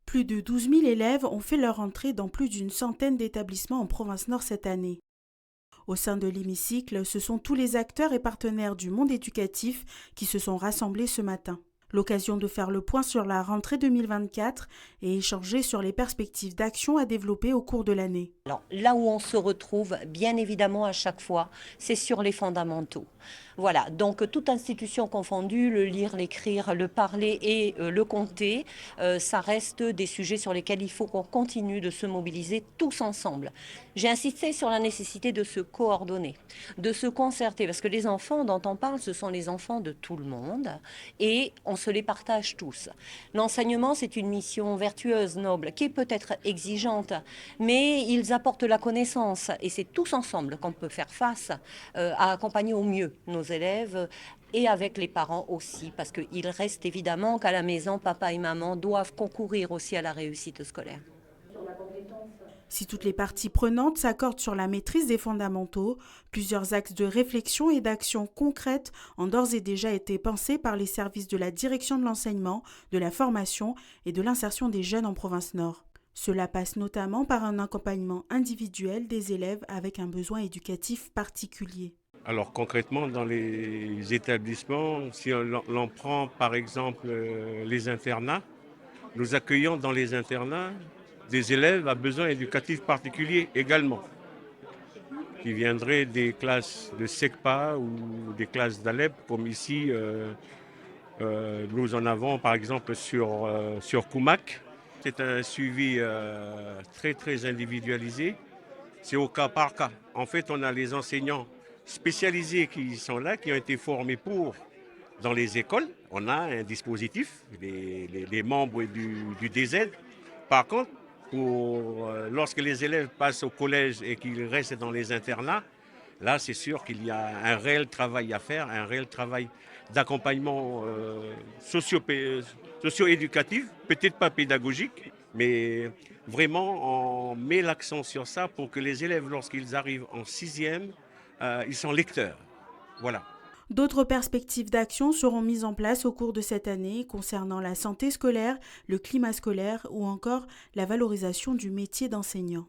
Plus de 12 000 élèves ont fait leur entrée dans plus d'une centaine d'établissements en province nord cette année. Au sein de l'hémicycle, ce sont tous les acteurs et partenaires du monde éducatif qui se sont rassemblés ce matin. L'occasion de faire le point sur la rentrée 2024 et échanger sur les perspectives d'action à développer au cours de l'année. Alors, là où on se retrouve, bien évidemment, à chaque fois, c'est sur les fondamentaux. Voilà, donc toute institution confondue, le lire, l'écrire, le parler et le compter, ça reste des sujets sur lesquels il faut qu'on continue de se mobiliser tous ensemble. J'ai insisté sur la nécessité de se coordonner, de se concerter, parce que les enfants dont on parle, ce sont les enfants de tout le monde et on se les partage tous. L'enseignement, c'est une mission vertueuse, noble, qui est peut-être exigeante, mais ils apportent la connaissance et c'est tous ensemble qu'on peut faire face à accompagner au mieux nos élèves et avec les parents aussi, parce qu'il reste évidemment qu'à la maison, papa et maman doivent concourir aussi à la réussite scolaire. Si toutes les parties prenantes s'accordent sur la maîtrise des fondamentaux, plusieurs axes de réflexion et d'action concrètes ont d'ores et déjà été pensés par les services de la direction de l'enseignement, de la formation et de l'insertion des jeunes en province nord. Cela passe notamment par un accompagnement individuel des élèves avec un besoin éducatif particulier. Alors concrètement, dans les établissements, si l'on prend par exemple les internats, nous accueillons dans les internats des élèves à besoins éducatifs particuliers également, qui viendraient des classes de SECPA ou des classes d'ALEP, comme ici nous en avons par exemple sur Koumak. C'est un suivi très individualisé, c'est au cas par cas. En fait, on a les enseignants spécialisés qui sont là, qui ont été formés dans les écoles. On a un dispositif, les membres du DZ. Par contre, lorsque les élèves passent au collège et qu'ils restent dans les internats, là, c'est sûr qu'il y a un réel travail à faire, un réel travail d'accompagnement socio-éducatif, peut-être pas pédagogique, mais vraiment, on met l'accent sur ça pour que les élèves, lorsqu'ils arrivent en sixième, ils sont lecteurs. Voilà. D'autres perspectives d'action seront mises en place au cours de cette année concernant la santé scolaire, le climat scolaire ou encore la valorisation du métier d'enseignant.